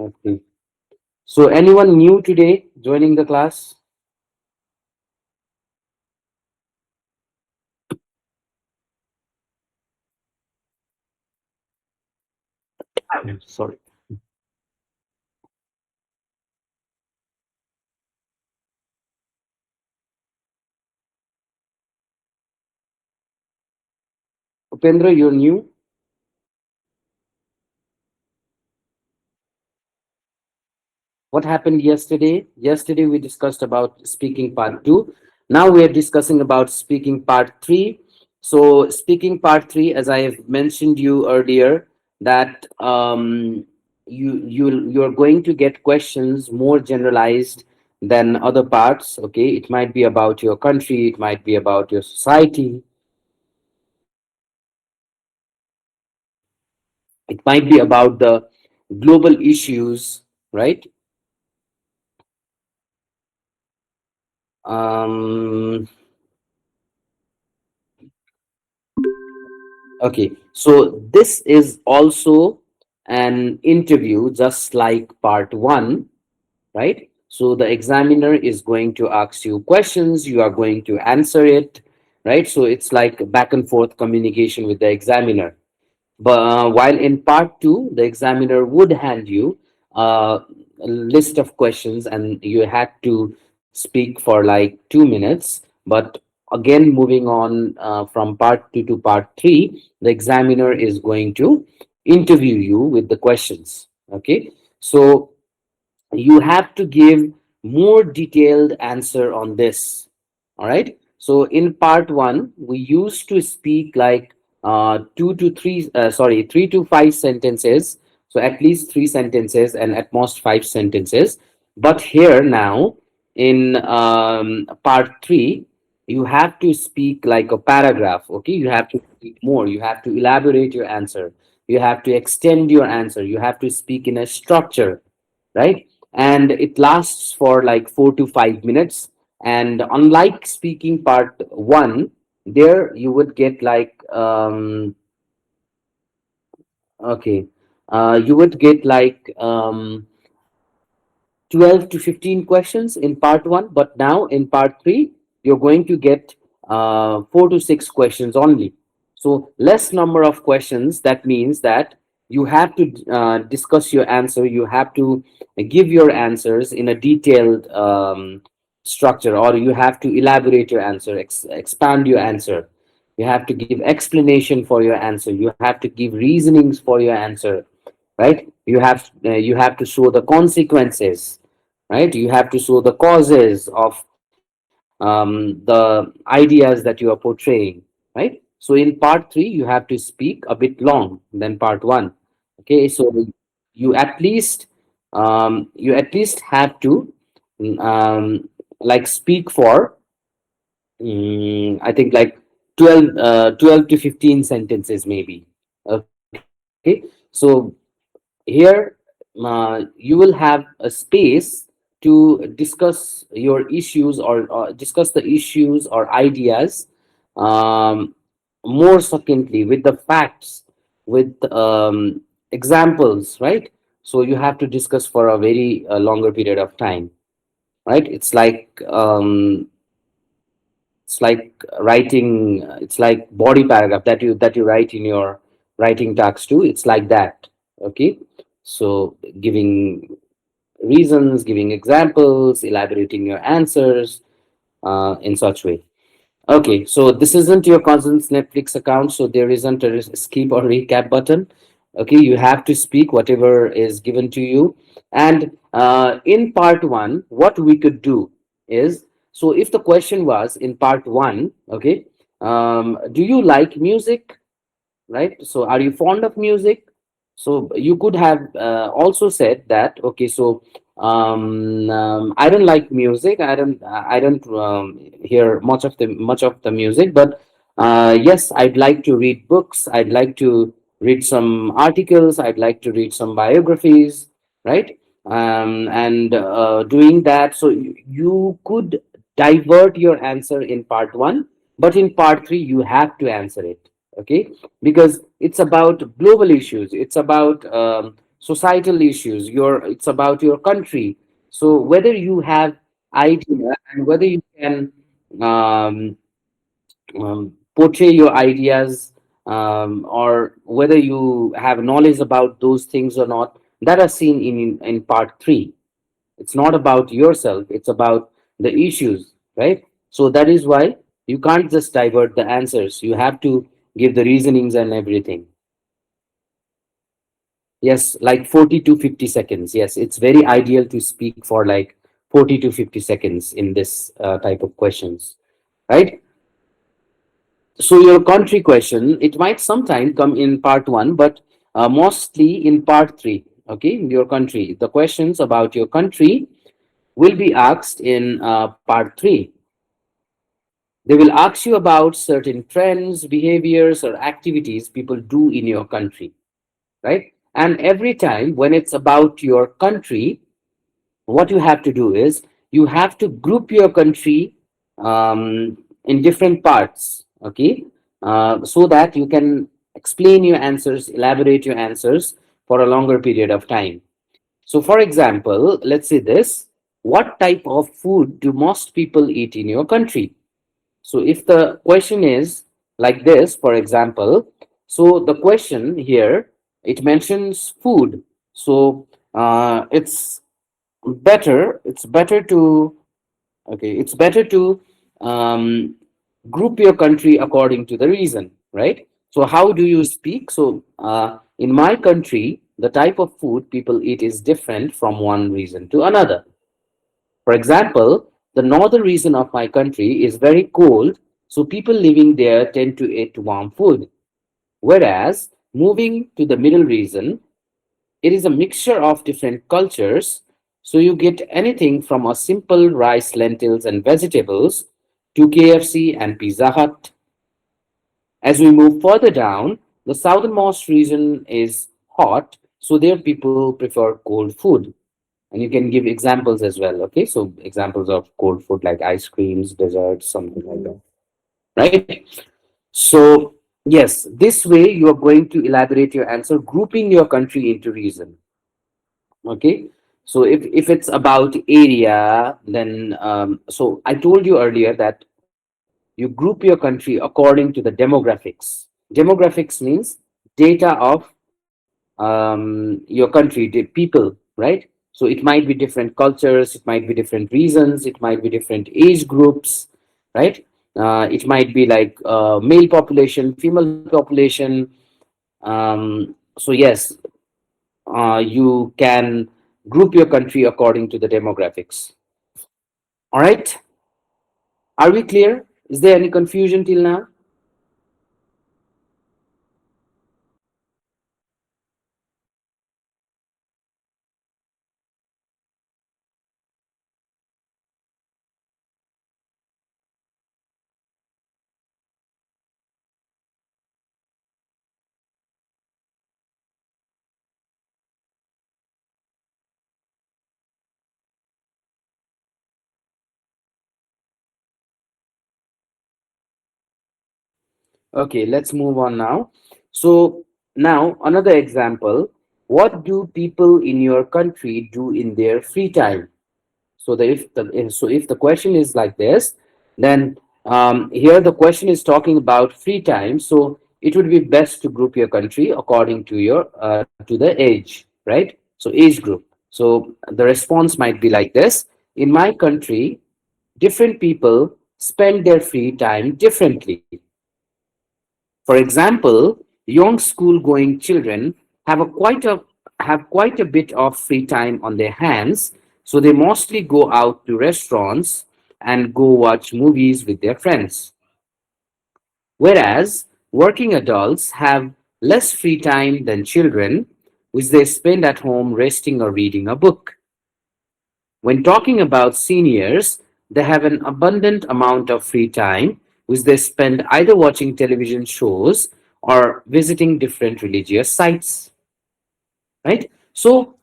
Okay. So anyone new today joining the class? Sorry. Upendra, you're new. What happened yesterday? Yesterday we discussed about speaking part 2. Now we are discussing about speaking part 3. So speaking part 3, as I have mentioned you earlier, that you're going to get questions more generalized than other parts. Okay, it might be about your country, it might be about your society, it might be about the global issues, right? Um, Okay, so this is also an interview, just like part one, right? So the examiner is going to ask you questions, you are going to answer it, right? So it's like back and forth communication with the examiner. But while in part two, the examiner would hand you a list of questions and you had to speak for like 2 minutes. But again, moving on from part two to part three, the examiner is going to interview you with the questions. Okay. So you have to give more detailed answer on this. All right, so in part one we used to speak like 3 to 5 sentences, so at least 3 sentences and at most 5 sentences. But here now in part three, you have to speak like a paragraph. Okay, you have to speak more, you have to elaborate your answer, you have to extend your answer, you have to speak in a structure, right? And it lasts for like 4 to 5 minutes. And unlike speaking part one, there you would get like okay, you would get like 12 to 15 questions in part one, but now in part three, you're going to get 4 to 6 questions only. So, less number of questions. That means that you have to discuss your answer, you have to give your answers in a detailed structure, or you have to elaborate your answer, expand your answer. You have to give explanation for your answer, you have to give reasonings for your answer, right? You have to show the consequences, right? You have to show the causes of the ideas that you are portraying, right? So in part three you have to speak a bit long than part one. Okay, so you at least you at least have to um, like speak for I think like 12 to 15 sentences maybe. Okay, so here you will have a space to discuss your issues, or discuss the issues or ideas um, more succinctly with the facts, with examples, right? So you have to discuss for a very longer period of time, right? It's like writing, it's like body paragraph that you write in your writing tasks too. It's like that. Okay, so giving reasons, giving examples, elaborating your answers in such way. Okay, so this isn't your cousin's Netflix account, so there isn't a skip or recap button. Okay, you have to speak whatever is given to you. And in part one, what we could do is, so if the question was in part one, okay, do you like music? Right? So, are you fond of music? So, you could have also said that, okay, so I don't like music. I don't hear much of the music, but yes, I'd like to read books. I'd like to read some articles. I'd like to read some biographies, right? And doing that, so you could divert your answer in part one, but in part three, you have to answer it. Okay, because it's about global issues, it's about societal issues, your it's about your country. So whether you have idea and whether you can um, portray your ideas, or whether you have knowledge about those things or not, that are seen in part 3. It's not about yourself, it's about the issues, right? So that is why you can't just divert the answers, you have to give the reasonings and everything. Yes, like 40 to 50 seconds. Yes, it's very ideal to speak for like 40 to 50 seconds in this type of questions, right? So your country question, it might sometime come in part 1, but mostly in part 3. Okay, your country, the questions about your country will be asked in part 3. They will ask you about certain trends, behaviors, or activities people do in your country, right? And every time when it's about your country, what you have to do is you have to group your country in different parts, okay? So that you can explain your answers, elaborate your answers for a longer period of time. So, for example, let's say this: what type of food do most people eat in your country? So if the question is like this, for example, so the question here, it mentions food. So it's better to, okay, it's better to um, group your country according to the reason, right? So how do you speak? So in my country, the type of food people eat is different from one region to another. For example, the northern region of my country is very cold, so people living there tend to eat warm food. Whereas moving to the middle region, it is a mixture of different cultures, so you get anything from a simple rice, lentils, and vegetables to KFC and Pizza Hut. As we move further down, the southernmost region is hot, so there people prefer cold food. And you can give examples as well. Okay, so examples of cold food like ice creams, desserts, something like that, right? So yes, this way you are going to elaborate your answer, grouping your country into region. Okay, so if it's about area, then so I told you earlier that you group your country according to the demographics. Demographics means data of your country, the people, right? So it might be different cultures, it might be different reasons, it might be different age groups, right? It might be like male population, female population. So yes, you can group your country according to the demographics. All right, are we clear? Is there any confusion till now? Okay, let's move on now. So now another example. What do people in your country do in their free time? So if the question is like this, then here the question is talking about free time. So it would be best to group your country according to your to the age, right? So age group. So the response might be like this: in my country, different people spend their free time differently. For example, young school-going children have a quite a have quite a bit of free time on their hands, so they mostly go out to restaurants and go watch movies with their friends. Whereas working adults have less free time than children, which they spend at home resting or reading a book. When talking about seniors, they have an abundant amount of free time, which they spend either watching television shows or visiting different religious sites, right? So,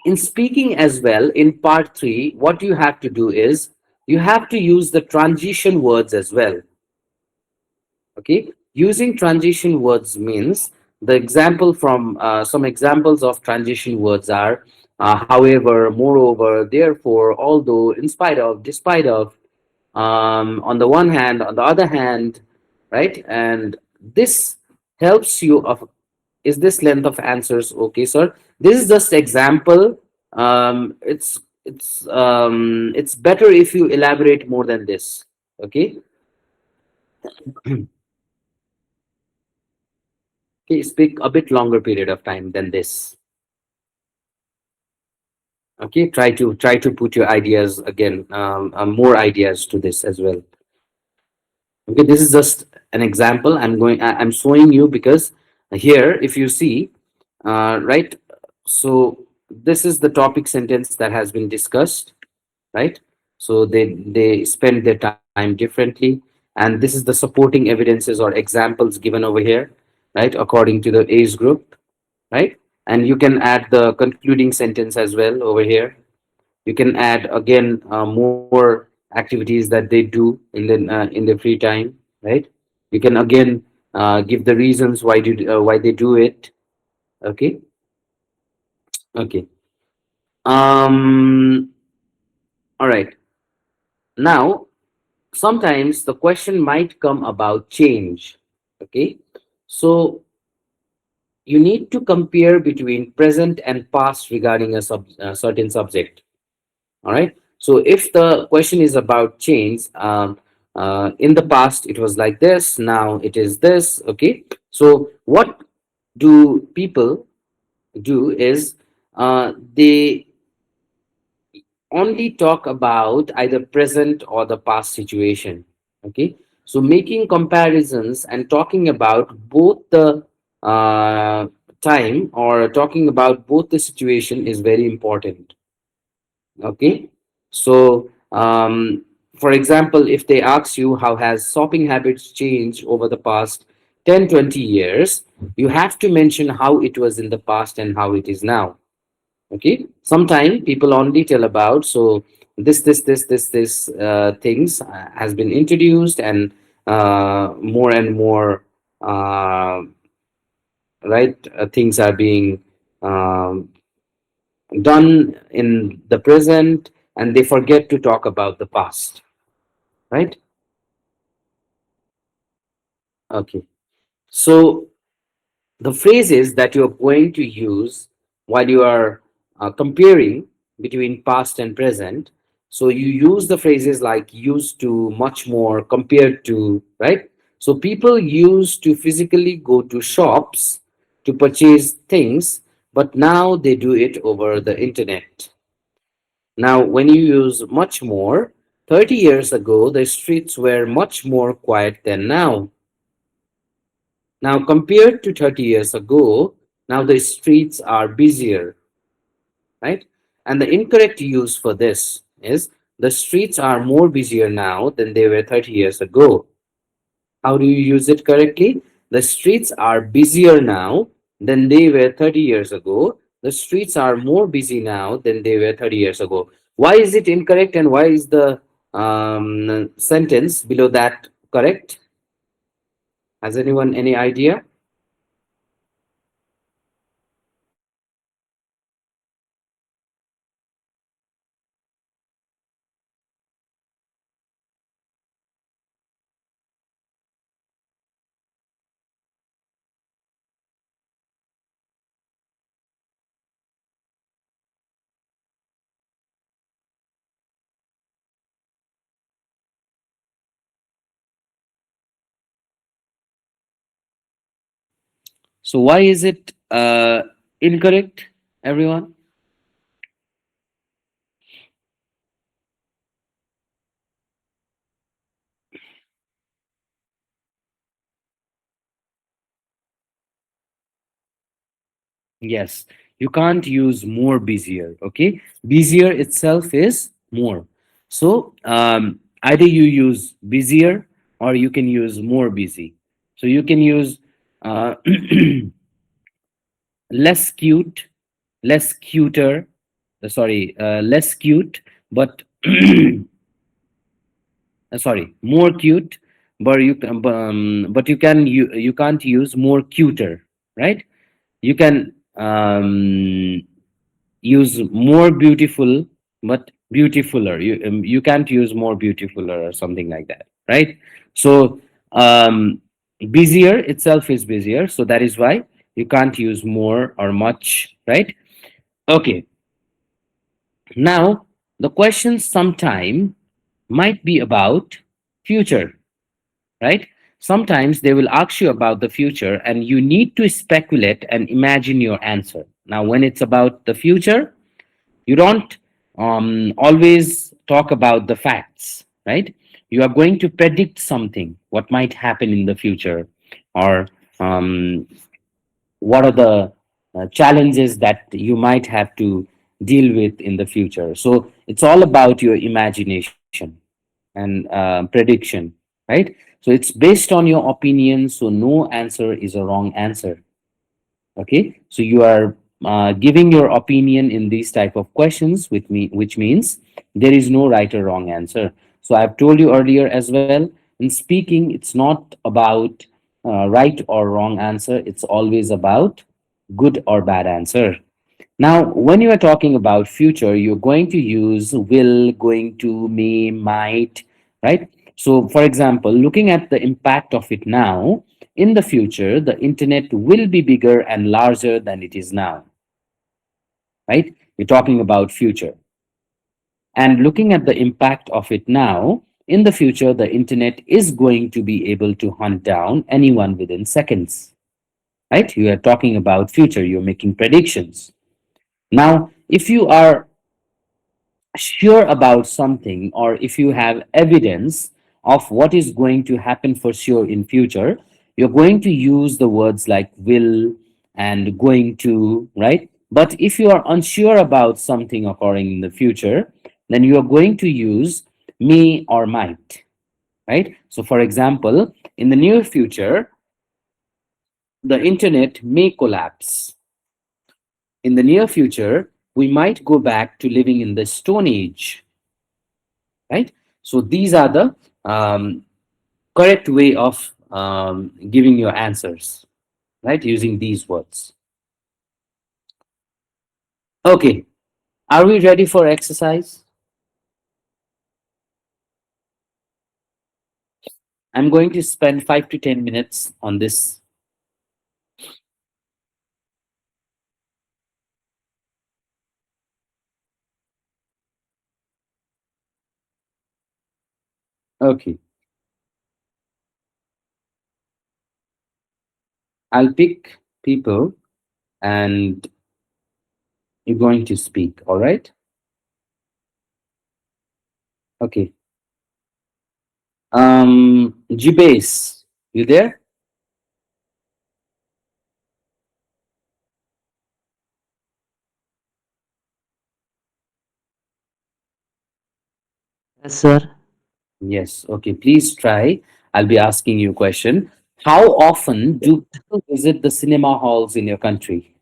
in speaking as well, in part 3, what you have to do is you have to use the transition words as well. Okay, using transition words means the example from some examples of transition words are however, moreover, therefore, although, in spite of, despite of, on the one hand, on the other hand, right? And this helps you of, is this length of answers okay, sir? This is just example. It's better if you elaborate more than this. Okay. Okay, speak a bit longer period of time than this. Okay, try to put your ideas again, more ideas to this as well. Okay, this is just an example. I'm showing you because here, if you see, right, so this is the topic sentence that has been discussed, right? So they spend their time differently, and this is the supporting evidences or examples given over here, right, according to the age group, right? And you can add the concluding sentence as well over here. You can add again more activities that they do in their free time, right? You can again give the reasons why they do it. Okay. Okay. um all right. Now, sometimes the question might come about change. Okay, so you need to compare between present and past regarding a certain subject. All right. So if the question is about change, in the past it was like this, now it is this. Okay. So what do people do is they only talk about either present or the past situation. Okay. So making comparisons and talking about both the uh, time or talking about both the situation is very important. Okay. So for example, if they ask you how has shopping habits changed over the past 10-20 years, you have to mention how it was in the past and how it is now. Okay. Sometimes people only tell about, so this things has been introduced, and more and more uh, right things are being um, done in the present, and they forget to talk about the past, right? Okay. So the phrases that you're going to use while you are comparing between past and present, so you use the phrases like used to, much more, compared to, right? So people used to physically go to shops to purchase things, but now they do it over the internet. Now, when you use much more, 30 years ago, the streets were much more quiet than now. Now, compared to 30 years ago, now the streets are busier, right? And the incorrect use for this is the streets are more busier now than they were 30 years ago. How do you use it correctly? The streets are busier now than they were 30 years ago. The streets are more busy now than they were 30 years ago. Why is it incorrect, and why is the sentence below that correct? Has anyone any idea? So why is it incorrect, everyone? Yes, you can't use more busier. Okay, busier itself is more. So either you use busier or you can use more busy. So you can use uh, less cute, less cuter. Less cute, but sorry, more cute. But you can you can't use more cuter. right? You can use more beautiful, but beautifuler. You can't use more beautifuler or something like that, right? So busier itself is busier, so that is why you can't use more or much, right? Okay, now the questions sometime might be about future, right? Sometimes they will ask you about the future and you need to speculate and imagine your answer. Now, when it's about the future, you don't always talk about the facts, right? You are going to predict something, what might happen in the future, or um, what are the challenges that you might have to deal with in the future. So it's all about your imagination and prediction, right? So it's based on your opinion, so no answer is a wrong answer. Okay, so you are giving your opinion in these type of questions with me, which means there is no right or wrong answer. So I've told you earlier as well, in speaking it's not about right or wrong answer, it's always about good or bad answer. Now, when you are talking about future, you're going to use will, going to, may, might, right? So, for example, looking at the impact of it now, in the future, the internet will be bigger and larger than it is now, right? We're talking about future. And looking at the impact of it now, in the future, the internet is going to be able to hunt down anyone within seconds, right? You are talking about future, you're making predictions. Now, if you are sure about something, or if you have evidence of what is going to happen for sure in future, you're going to use the words like will and going to, right? But if you are unsure about something occurring in the future, then you are going to use may or might, right? So for example, in the near future, the internet may collapse. In the near future, we might go back to living in the stone age, right? So these are the correct way of giving your answers, right? Using these words. Okay, are we ready for exercise? I'm going to spend 5 to 10 minutes on this. Okay, I'll pick people and you're going to speak, all right? Okay. Jibase, you there? Yes, sir. Yes. Okay, please try. I'll be asking you a question. How often do people visit the cinema halls in your country?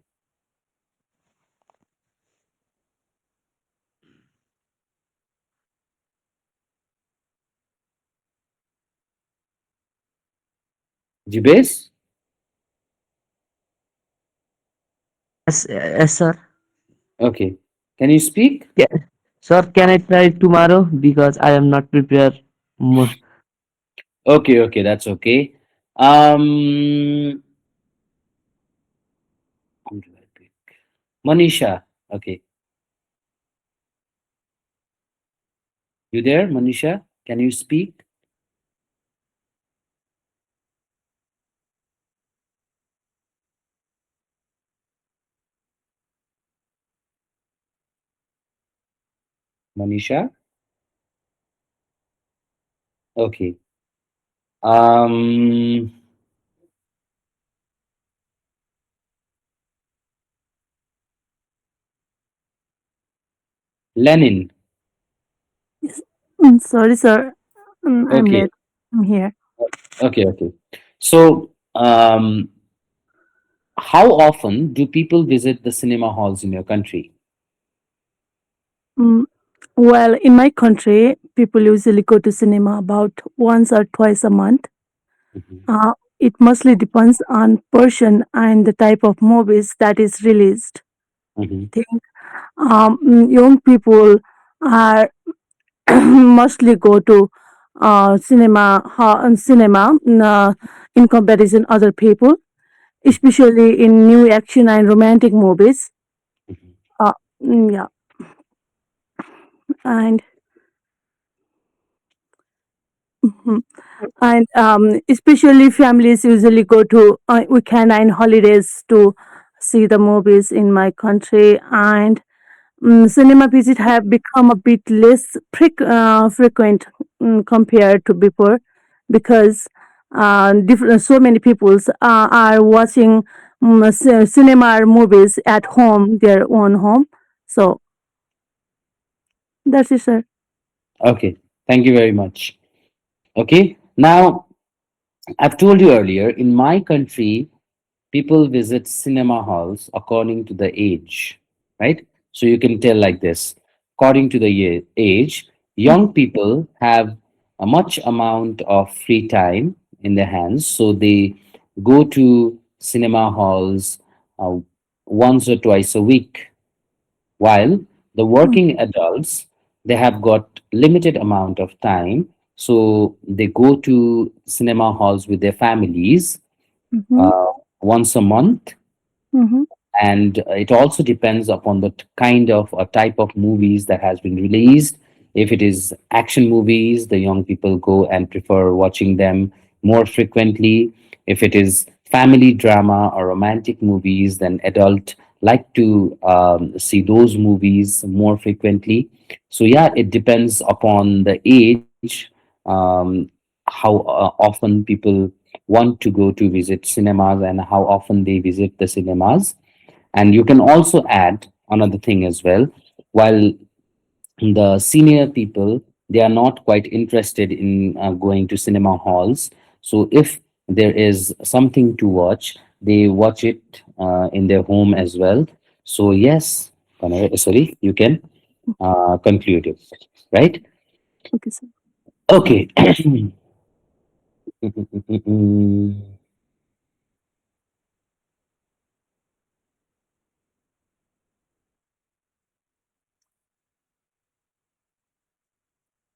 Jibes? Yes, sir. Okay. Can you speak? Yeah. Sir, can I try tomorrow because I am not prepared. Okay, okay, that's okay. Um, who do I pick? Manisha. Okay. You there, Manisha? Can you speak? Manisha? Okay. Um, Lenin. Yes. Sorry, sir. I'm Okay, late. I'm here. okay, okay. So, how often do people visit the cinema halls in your country? Mm, well, in my country, people usually go to cinema about once or twice a month. Mhm. it mostly depends on person and the type of movies that is released. Mhm. Think young people are mostly go to cinema in comparison other people, especially in new action and romantic movies. Mhm. Uh, yeah, and mhm. And especially families usually go to weekend and holidays to see the movies in my country. And cinema visits have become a bit less frequent compared to before, because different so many people are watching cinema or movies at home, their own home. So that's it, sir. Okay, thank you very much. Okay, now I've told you earlier, in my country, people visit cinema halls according to the age, right? So you can tell like this: according to the age, young people have a much amount of free time in their hands, so they go to cinema halls uh, once or twice a week, while the working adults, they have got limited amount of time, so they go to cinema halls with their families Mm-hmm. uh, once a month. Mm-hmm. And it also depends upon the kind of or type of movies that has been released. If it is action movies, the young people go and prefer watching them more frequently. If it is family drama or romantic movies, then adult like to see those movies more frequently. So yeah, it depends upon the age, how often people want to go to visit cinemas and how often they visit the cinemas. And you can also add another thing as well. While the senior people, they are not quite interested in going to cinema halls. So if there is something to watch, they watch it in their home as well. So yes, sorry, you can conclude it, right? Okay, sir. Okay.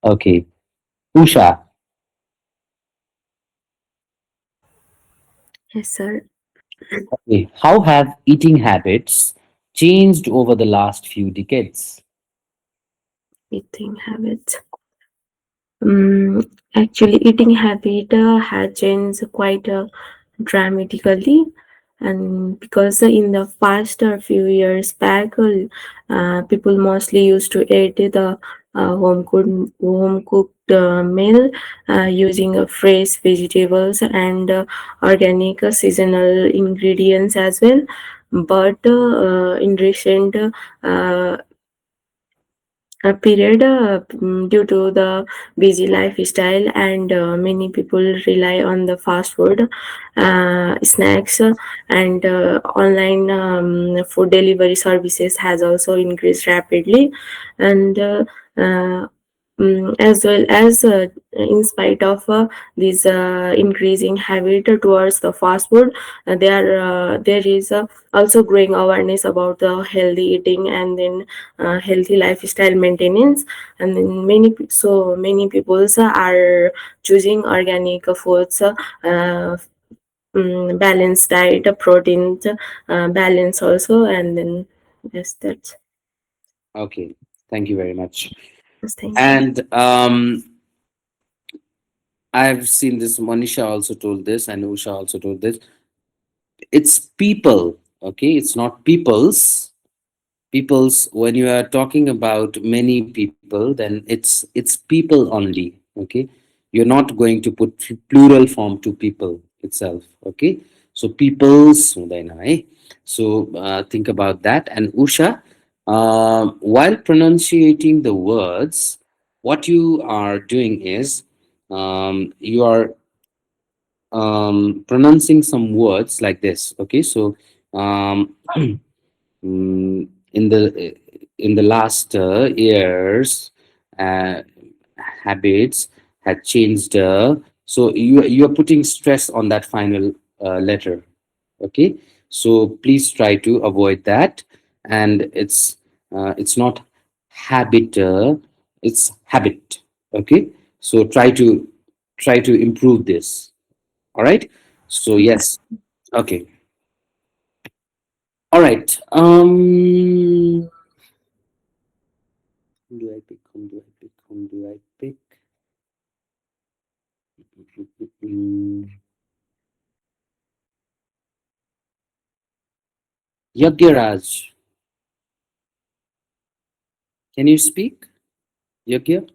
Okay, Usha. Yes, sir. Okay. How have eating habits changed over the last few decades? Eating habits. Actually, eating habit has changed quite dramatically, and because in the past few years back, people mostly used to eat the home cooked meal using fresh vegetables and organic seasonal ingredients as well. But in recent period, due to the busy lifestyle, and many people rely on the fast food, snacks, and online food delivery services has also increased rapidly. And as well as in spite of this increasing habit towards the fast food, there is also growing awareness about the healthy eating and then healthy lifestyle maintenance. And then many people are choosing organic foods, balanced diet, protein balance also. And then yes, that's Okay, thank you very much. thank you. And I've seen this. Monisha also told this, and Usha also told this. It's people, okay? It's not peoples. Peoples. When you are talking about many people, then it's people only, okay? You're not going to put plural form to people itself, okay? So peoples hudaina, eh? So think about that. And Usha, while pronunciating the words, what you are doing is you are pronouncing some words like this, okay? So um, in the last years, uh, habits had changed So you are putting stress on that final letter. Okay, so please try to avoid that. And it's not habit, it's habit. Okay, so try to improve this. All right, so yes. Okay, all right. Whom do I pick? Whom do I pick? Whom do I pick? Mm, Yagyaraj, can you speak? Yagya,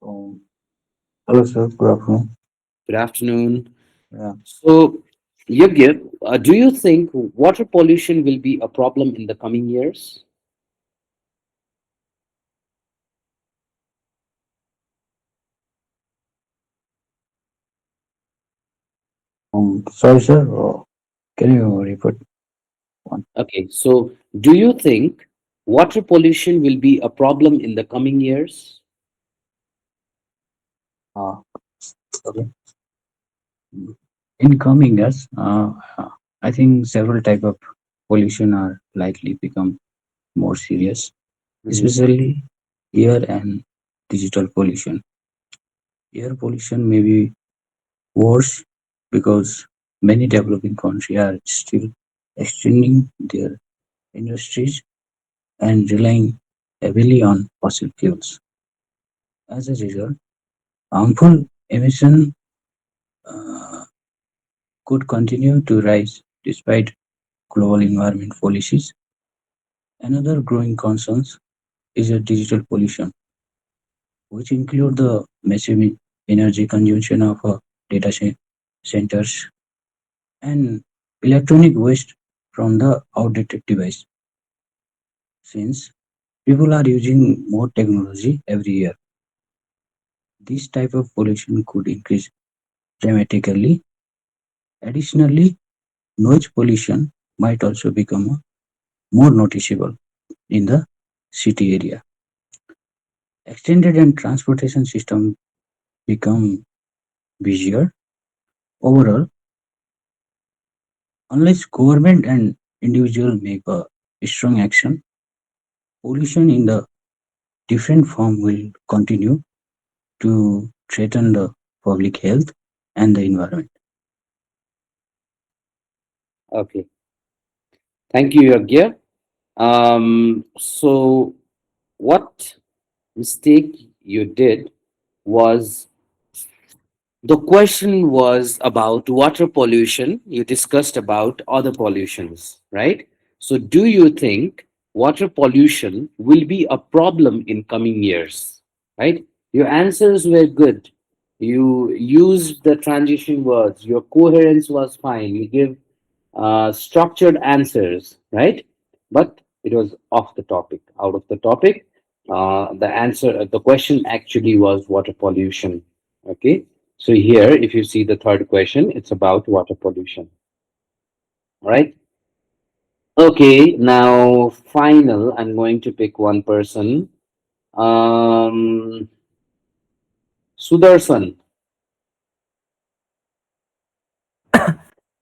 Um, Hello, sir. Good afternoon. good afternoon. Yeah. So, Yagya, do you think water pollution will be a problem in the coming years? Sorry, sir. Can you repeat one? Okay, so do you think water pollution will be a problem in the coming years? Uh, okay. In coming years, I think several type of pollution are likely become more serious, Mhm. especially air and digital pollution. Air pollution may be worse because many developing countries are still extending their industries and relying heavily on fossil fuels. As a result, harmful emission uh, could continue to rise despite global environment policies. Another growing concern is a digital pollution, which include the massive energy consumption of centers and electronic waste from the outdated device. Since people are using more technology every year, this type of pollution could increase dramatically. Additionally, noise pollution might also become more noticeable in the city area. Extended and transportation system become busier. Overall, unless government and individual make a strong action, pollution in the different form will continue to threaten the public health and the environment. Okay, thank you, Yagya. So what mistake you did was, the question was about water pollution. You discussed about other pollutions, right? So, do you think water pollution will be a problem in coming years? Right? Your answers were good. You used the transition words. Your coherence was fine. You give structured answers, right? But it was off the topic, out of the topic. The question actually was water pollution. Okay, so here, if you see the third question, it's about water pollution. All right. Okay, now final. I'm going to pick one person. Um, Sudarshan.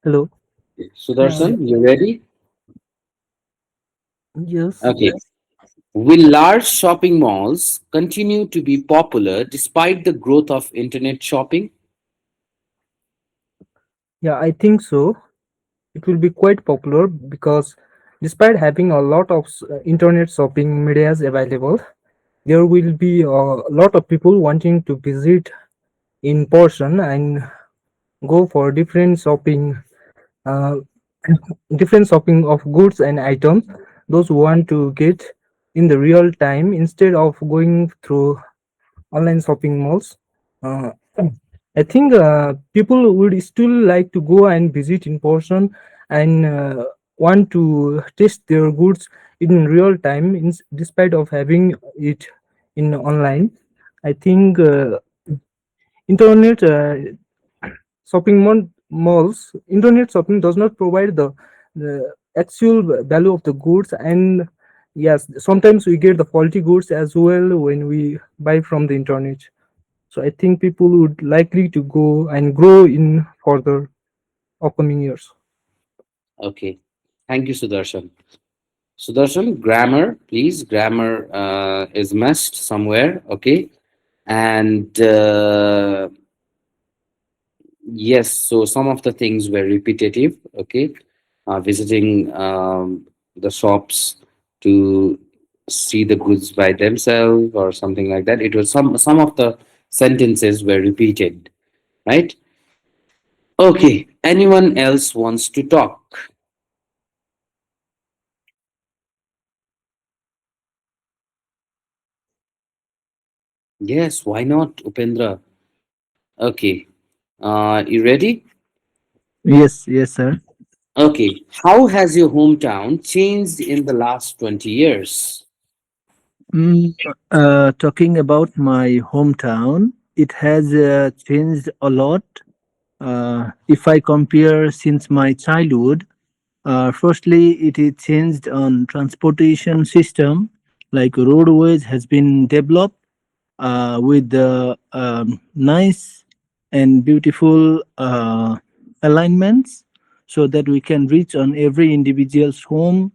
Hello. Sudarshan, you ready? Yes. Okay. Will large shopping malls continue to be popular despite the growth of internet shopping? Yeah, I think so. It will be quite popular because despite having a lot of internet shopping medias available, there will be a lot of people wanting to visit in person and go for uh, different shopping of goods and items. Those who want to get in the real time instead of going through online shopping malls. Uh, I think people would still like to go and visit in person and want to test their goods in real time, despite of having it in online. I think internet internet shopping does not provide the actual value of the goods, and yes, sometimes we get the faulty goods as well when we buy from the internet. So I think people would likely to go and grow in further upcoming years. Okay. Thank you, Sudarshan. Sudarshan, grammar, please. Grammar is must somewhere. Okay. And yes, so some of the things were repetitive. Okay. Visiting the shops to see the goods by themselves or something like that. It was some of the sentences were repeated, right? Okay. Anyone else wants to talk? Yes, why not, Upendra? Okay. You ready? Yes, yes, sir. Okay. How has your hometown changed in the last 20 years? Mm, Talking about my hometown, it has changed a lot. If I compare since my childhood, firstly, it is changed on transportation system, like roadways has been developed with the nice and beautiful alignments so that we can reach on every individual's home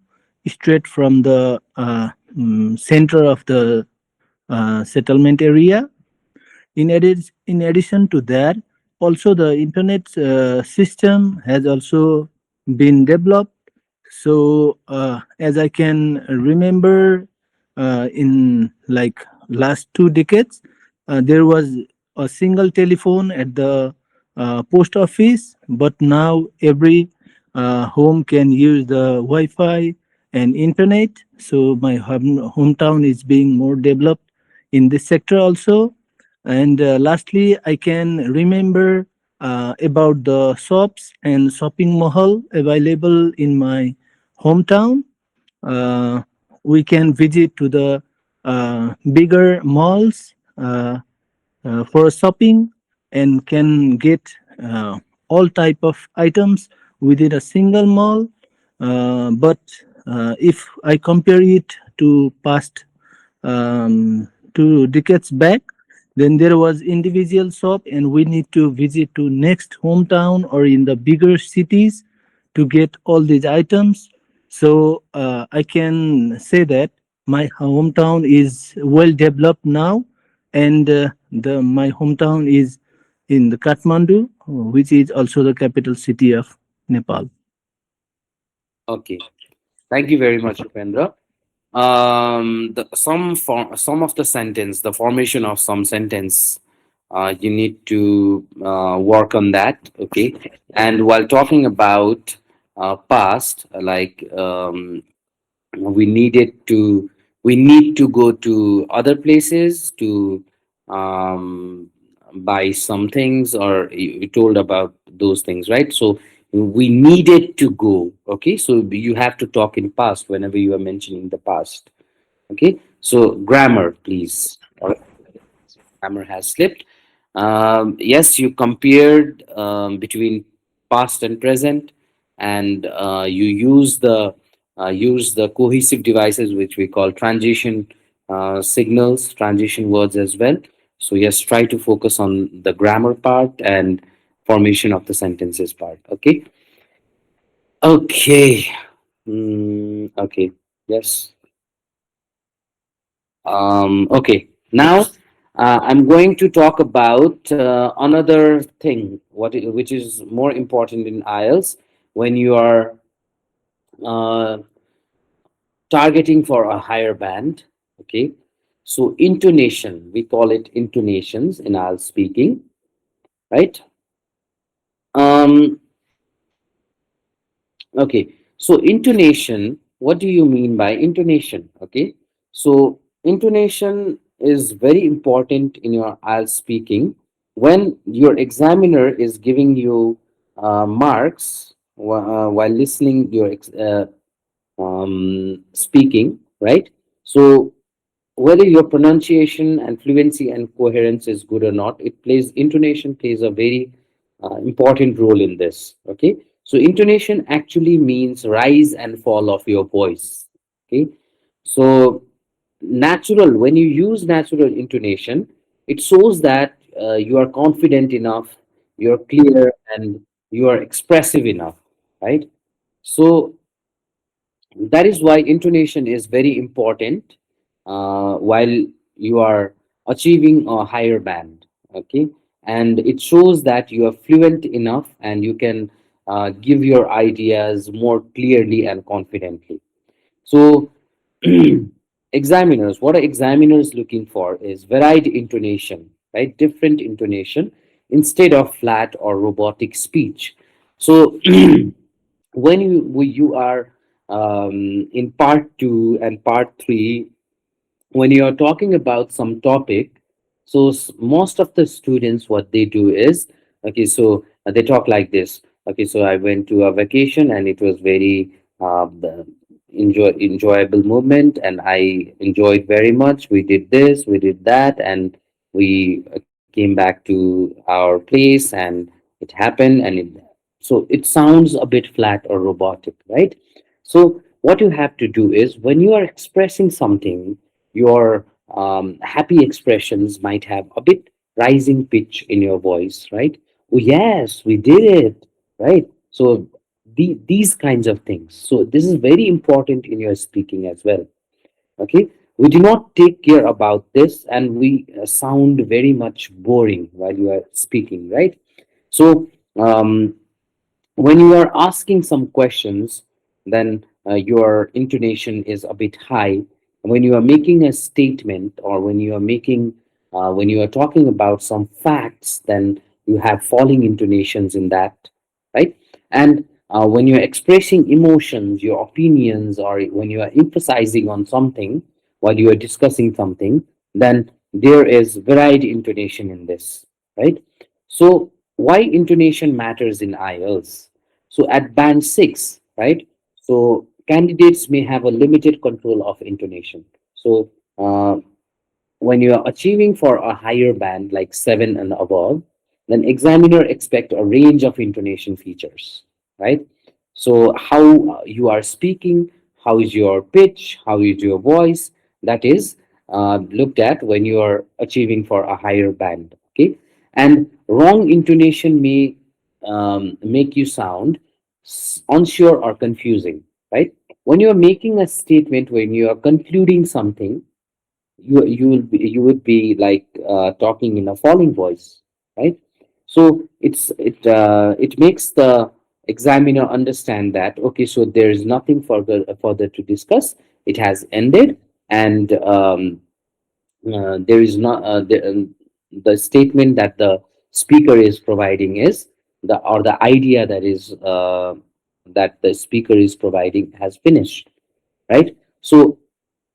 straight from the center of the settlement area. In addition to that, also the internet system has also been developed. So as I can remember, in like last 2 decades, there was a single telephone at the post office, but now every home can use the Wi-Fi and internet. So my hometown is being more developed in this sector also. And lastly, I can remember about the shops and shopping mall available in my hometown. Uh, we can visit to the bigger malls for shopping and can get all type of items within a single mall. But if I compare it to past 2 decades back, then there was individual shop and we need to visit to next hometown or in the bigger cities to get all these items. So I can say that my hometown is well developed now, and the my hometown is in the Kathmandu, which is also the capital city of Nepal. Okay. Thank you very much, Upendra. Some of the sentence, the formation of some sentence, you need to work on that. Okay. And while talking about past, like we needed to we need to go to other places to um, buy some things, or you told about those things, right? So we needed to go. Okay, so you have to talk in past whenever you are mentioning the past. Okay, so grammar, please. All right, grammar has slipped. Yes, you compared between past and present, and you use the cohesive devices which we call transition signals, transition words as well. So yes, try to focus on the grammar part and formation of the sentences part. Okay. Okay. Okay. Yes. Okay, now I'm going to talk about another thing, which is more important in IELTS when you are uh, targeting for a higher band. Okay, so intonation, we call it intonations in IELTS speaking, right? Um, Okay, so intonation, what do you mean by intonation? Okay, so intonation is very important in your IELTS speaking. When your examiner is giving you marks while listening your speaking, right? So whether your pronunciation and fluency and coherence is good or not, it plays intonation plays a very important role in this. Okay, so intonation actually means rise and fall of your voice. Okay, so natural, when you use natural intonation, it shows that you are confident enough, you're clear, and you are expressive enough, right? So that is why intonation is very important while you are achieving a higher band. Okay, and it shows that you are fluent enough and you can give your ideas more clearly and confidently. So examiners, what are examiners looking for is varied intonation, right? Different intonation instead of flat or robotic speech. So when you are in part two and part three, when you are talking about some topic, so most of the students, what they do is, okay, so they talk like this. Okay, so I went to a vacation and it was very enjoyable moment, and I enjoyed very much. We did this, we did that, and we came back to our place, and it happened, and so it sounds a bit flat or robotic, right? So what you have to do is, when you are expressing something, your happy expressions might have a bit rising pitch in your voice, right? Oh yes, we did it, right? So these kinds of things, so this is very important in your speaking as well. Okay, we do not take care about this, and we sound very much boring while you are speaking, right? So um, when you are asking some questions, then your intonation is a bit high. When you are making a statement, or when you are talking about some facts, then you have falling intonations in that, right? And when you're expressing emotions, your opinions, or when you are emphasizing on something while you are discussing something, then there is varied intonation in this, right? So why intonation matters in IELTS? So at band 6, right? So candidates may have a limited control of intonation. So when you are achieving for a higher band like 7 and above, then examiner expect a range of intonation features, right? So how you are speaking, how is your pitch, how is your voice, that is looked at when you are achieving for a higher band. Okay, and wrong intonation may make you sound unsure or confusing, right? When you are making a statement, when you are concluding something, you would be like talking in a falling voice, right? So it makes the examiner understand that, okay, so there is nothing further to discuss, it has ended. And there is not the statement that the speaker is providing is the idea that the speaker is providing has finished, right? So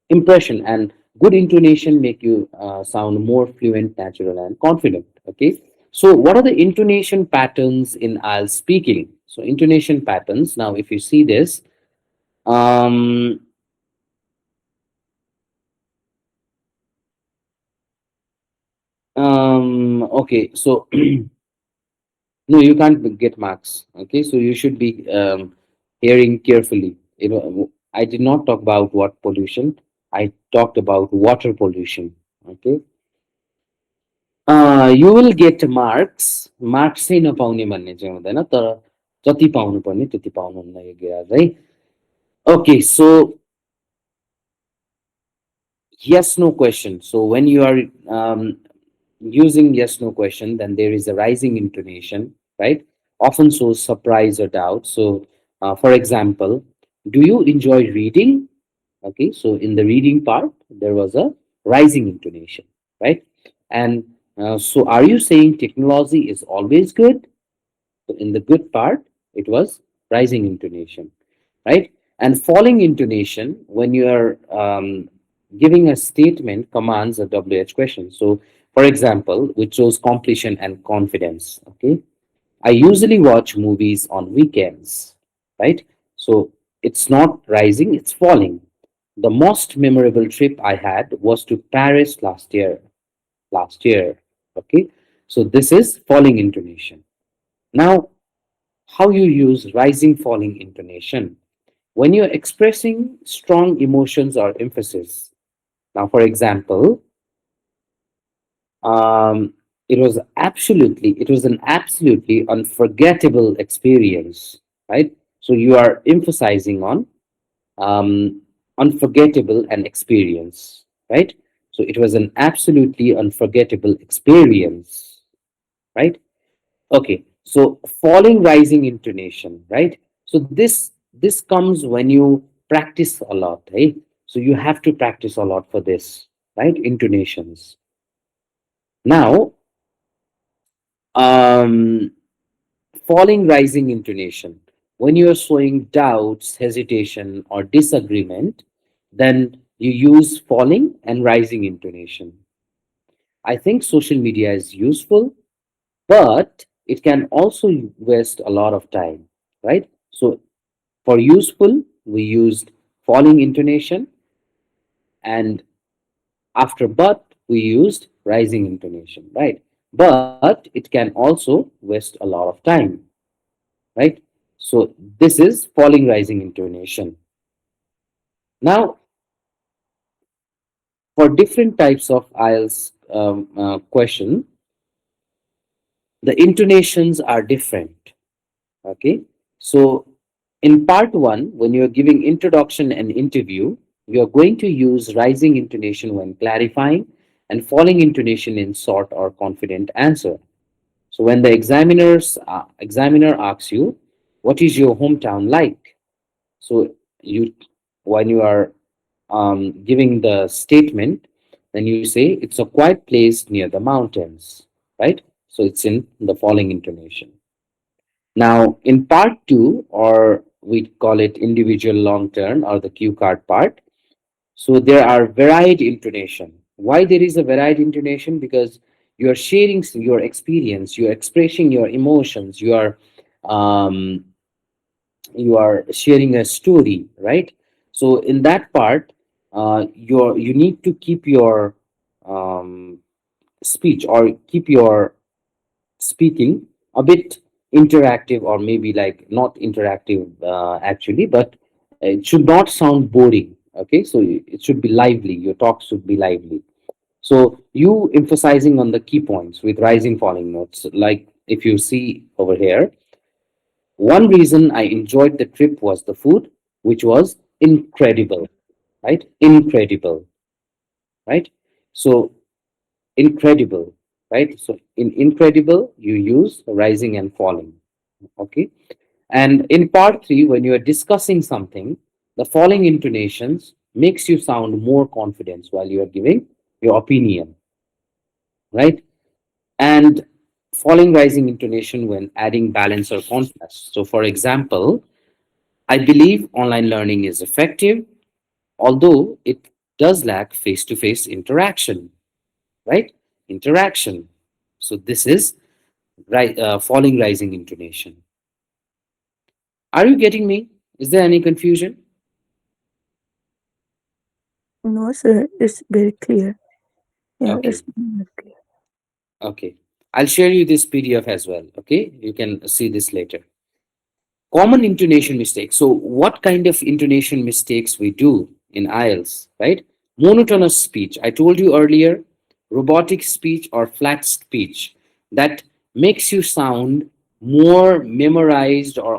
impression and good intonation make you sound more fluent, natural, and confident. Okay, so what are the intonation patterns in IELTS speaking? So intonation patterns, now if you see this, um okay, so no, you can't get marks. Okay, so you should be hearing carefully. You know, I did not talk about what pollution, I talked about water pollution. Okay, you will get marks. Marks चाहिँ नपाउने भन्ने चाहिँ हुँदैन, तर जति पाउनु पर्ने त्यति पाउनुहुन्न यो गिराज है. Okay, so yes no question. So when you are using yes no question, then there is a rising intonation, right? Often shows surprise or doubt. So for example, do you enjoy reading? Okay, so in the reading part there was a rising intonation, right? And so are you saying technology is always good? So in the good part, it was rising intonation, right? And falling intonation, when you are giving a statement, commands a WH question. So, for example, which shows completion and confidence. Okay, I usually watch movies on weekends, right? So it's not rising, it's falling. The most memorable trip I had was to Paris last year. Last year, okay. So this is falling intonation. Now, how you use rising falling intonation when you're expressing strong emotions or emphasis. Now for example, um, it was an absolutely unforgettable experience, right? So you are emphasizing on um, unforgettable and experience, right? So it was an absolutely unforgettable experience, right? Okay, so falling rising intonation, right? So this comes when you practice a lot, right? So you have to practice a lot for this, right? Intonations. Now, um, falling rising intonation. When you are showing doubts, hesitation, or disagreement, then you use falling and rising intonation. I think social media is useful, but it can also waste a lot of time, right? So for useful, we used falling intonation, and after but, we used rising intonation, right? But it can also waste a lot of time, right? So this is falling rising intonation. Now, for different types of IELTS question, the intonations are different. Okay, so in part one, when you're giving introduction and interview, you're going to use rising intonation when clarifying and falling intonation in short or confident answer. So when the examiner asks you, "What is your hometown like?" So you, when you are giving the statement, then you say it's a quiet place near the mountains, right? So it's in the falling intonation. Now, in part two, or we call it individual long term or the cue card part, so there are varied intonation. Why there is a varied intonation? Because you are sharing your experience, you are expressing your emotions, um, you are sharing a story, right? So in that part, you need to keep your um, speech or keep your speaking a bit interactive, or maybe like not interactive actually, but it should not sound boring. Okay, so it should be lively, your talk should be lively. So you emphasizing on the key points with rising falling notes, like if you see over here, one reason I enjoyed the trip was the food, which was incredible, right? Incredible, right? So incredible, right? So in incredible, you use rising and falling. Okay. And in part three, when you are discussing something, the falling intonations makes you sound more confident while you are giving your opinion, right? And falling rising intonation when adding balance or contrast. So for example, I believe online learning is effective, although it does lack face-to-face interaction, right? Interaction. So this is right, falling rising intonation. Are you getting me? Is there any confusion? No, sir, it's very clear. Yeah, Okay, it's very clear. okay. I'll share you this PDF as well. Okay, you can see this later. Common intonation mistakes. So, what kind of intonation mistakes we do in IELTS, right? Monotonous speech. I told you earlier, robotic speech or flat speech that makes you sound more memorized or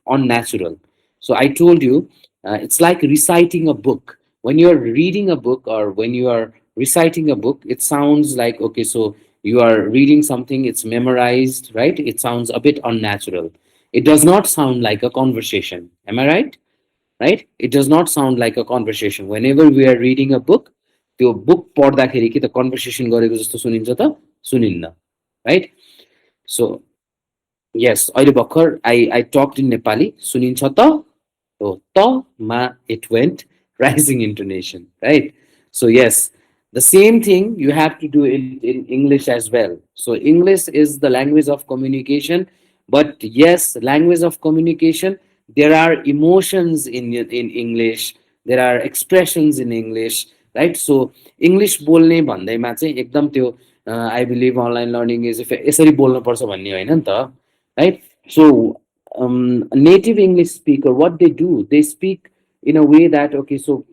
unnatural. So, I told you it's like reciting a book. When you're reading a book or when you are reciting a book, it sounds like, okay, so you are reading something, it's memorized, right? It sounds a bit unnatural. It does not sound like a conversation. Am I right? Right? It does not sound like a conversation. Whenever we are reading a book, त्यो book पढ्दाखेरि कि त conversation गरेको जस्तो सुनिन्छ त सुनिन्न, right? So yes, अहिले भर्खर आई टक्ड इन नेपाली सुनिन्छ त, so ta ma it went rising intonation, right? So yes, the same thing you have to do in English as well. So English is the language of communication, but yes, language of communication, there are emotions in English, there are expressions in English, right? So English बोल्ने भन्दैमा चाहिँ एकदम त्यो I believe online learning is यसरी बोल्नु पर्छ भन्ने होइन नि त, right? So native English speaker, what they do, they speak in a way that, okay, so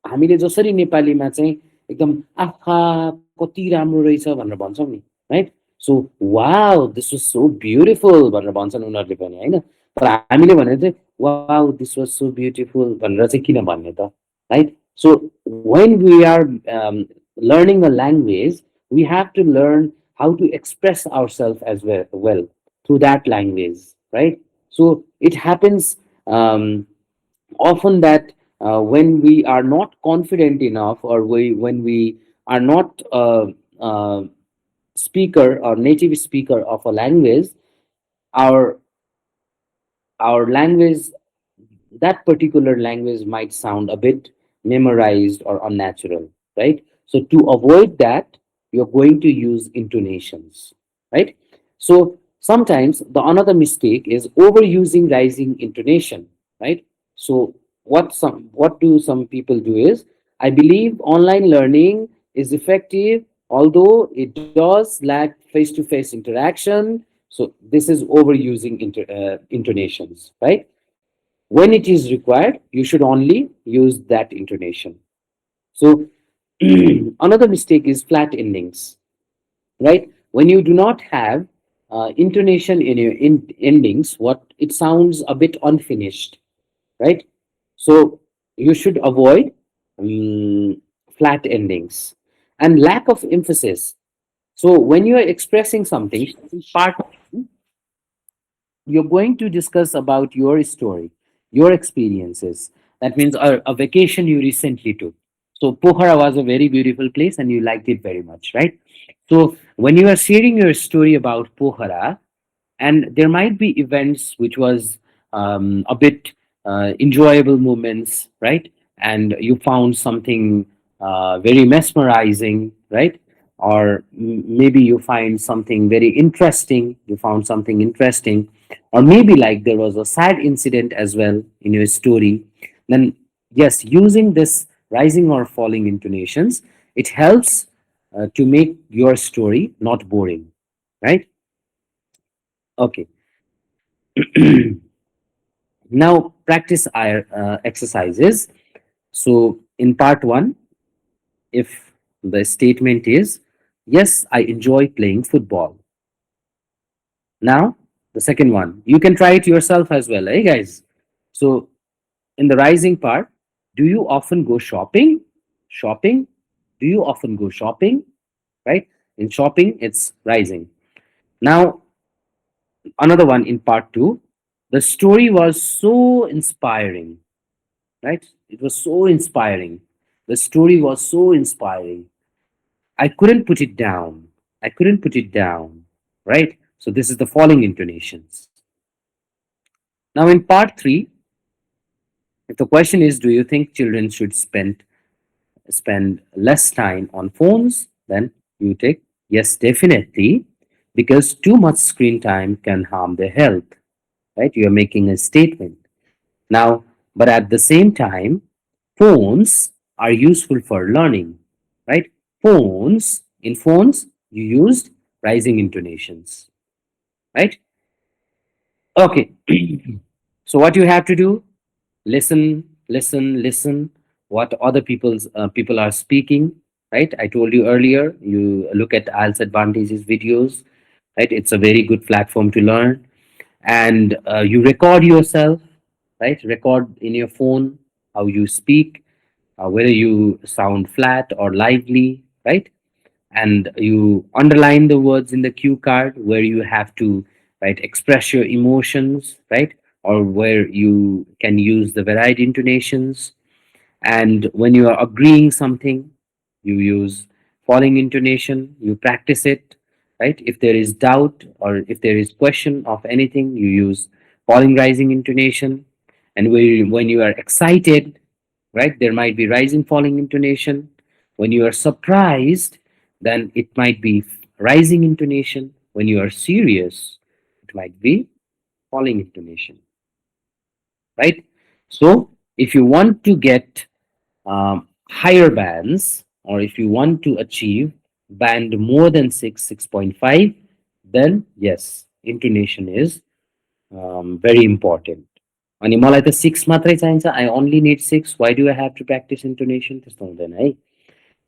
हामीले जसरी नेपालीमा चाहिँ एकदम आहा कति राम्रो रहेछ भनेर भन्छौँ नि, right? So wow this was so beautiful भनेर भन्छन् उनीहरूले पनि, होइन? तर हामीले भने चाहिँ wow this was so beautiful भनेर चाहिँ किन भन्ने त, right? So when we are learning a language, we have to learn how to express ourselves as well through that language, right? So it happens often that when we are not confident enough, or when we are not speaker or native speaker of a language, our language, that particular language might sound a bit memorized or unnatural, right? So to avoid that, you're going to use intonations, right? So sometimes the another mistake is overusing rising intonation, right? So what do some people do is, I believe online learning is effective, although it does lack face-to-face interaction. So this is overusing intonations, right? When it is required, you should only use that intonation. So another mistake is flat endings, right? When you do not have intonation in your endings, what it sounds a bit unfinished, right? So you should avoid um, flat endings and lack of emphasis. So when you are expressing something, part you're going to discuss about your story, your experiences. That means a vacation you recently took. So Pokhara was a very beautiful place and you liked it very much, right? So when you are sharing your story about Pokhara, and there might be events which was a bit enjoyable moments, right? And you found something very mesmerizing, right? Or maybe you find something very interesting, you found something interesting, or maybe like there was a sad incident as well in your story. Then yes, using this rising or falling intonations, it helps to make your story not boring, right? Okay. Now practice our exercises. So in part one, if the statement is, yes, I enjoy playing football. Now the second one, you can try it yourself as well, eh, guys? So in the rising part, do you often go shopping? Shopping? Do you often go shopping? Right? In shopping, it's rising. Now another one in part two, the story was so inspiring, right? It was so inspiring. The story was so inspiring. I couldn't put it down. I couldn't put it down, right? So this is the falling intonations. Now in part three, if the question is, do you think children should spend less time on phones? Then you take yes, definitely, because too much screen time can harm their health, right? You are making a statement. Now, but at the same time, phones are useful for learning, right? In phones, you used rising intonations, right? Okay. So what you have to do, listen, listen, listen what other people are speaking, right? I told you earlier, you look at IELTS Advantages videos, right? It's a very good platform to learn. And you record yourself, right? Record in your phone how you speak, whether you sound flat or lively, right? And you underline the words in the cue card where you have to, right, express your emotions, right? Or where you can use the varied intonations. And when you are agreeing something, you use falling intonation, you practice it, right? If there is doubt or if there is question of anything, you use falling rising intonation. And when you are excited, right, there might be rising falling intonation. When you are surprised, then it might be rising intonation. When you are serious, it might be falling intonation, right? So if you want to get higher bands, or if you want to achieve band more than 6.5, then yes, intonation is very important. अनि मलाई त 6 मात्रै चाहिन्छ, I only need 6, why do I have to practice intonation? त्यस्तो हुँदैन है.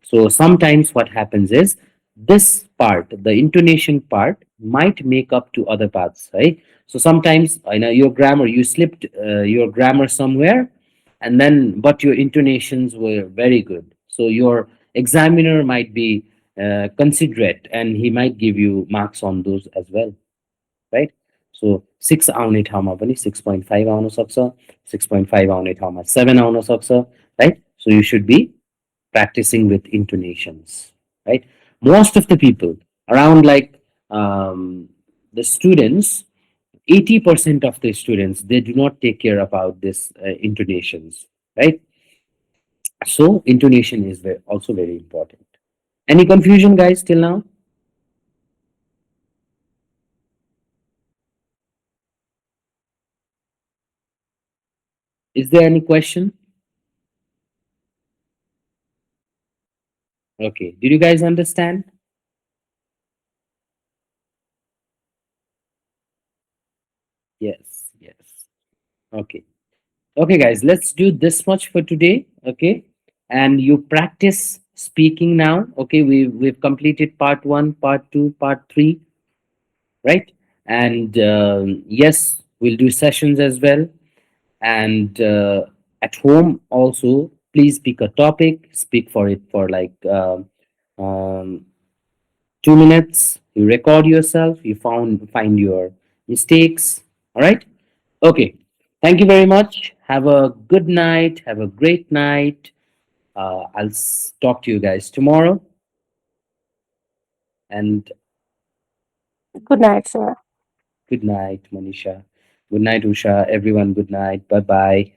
So sometimes what happens is this part, the intonation part, might make up to other parts, right? So sometimes your grammar, you slipped your grammar somewhere, and then but your intonations were very good. So your examiner might be considerate, and he might give you marks on those as well, right? So 6 आउने ठाउँमा पनि 6.5 आउन सक्छ, 6.5 आउने ठाउँमा 7 आउन सक्छ, right? So you should be practicing with intonations, right? Most of the people around, like, the students, 80% of the students, they do not take care about this intonations, right? So intonation is also very important. Any confusion, guys, till now? Is there any question? Okay, did you guys understand? Yes, yes. Okay. Okay, guys, let's do this much for today. Okay. And you practice speaking now. Okay. We've completed part one, part two, part three, right? And yes, we'll do sessions as well. And at home also, please pick a topic, speak for it for like um, 2 minutes. You record yourself, you find your mistakes. All right. Okay. Thank you very much. Have a good night. Have a great night. I'll talk to you guys tomorrow. And Good night, sir. good night, Manisha. Good night, Usha. Everyone, good night. Bye bye.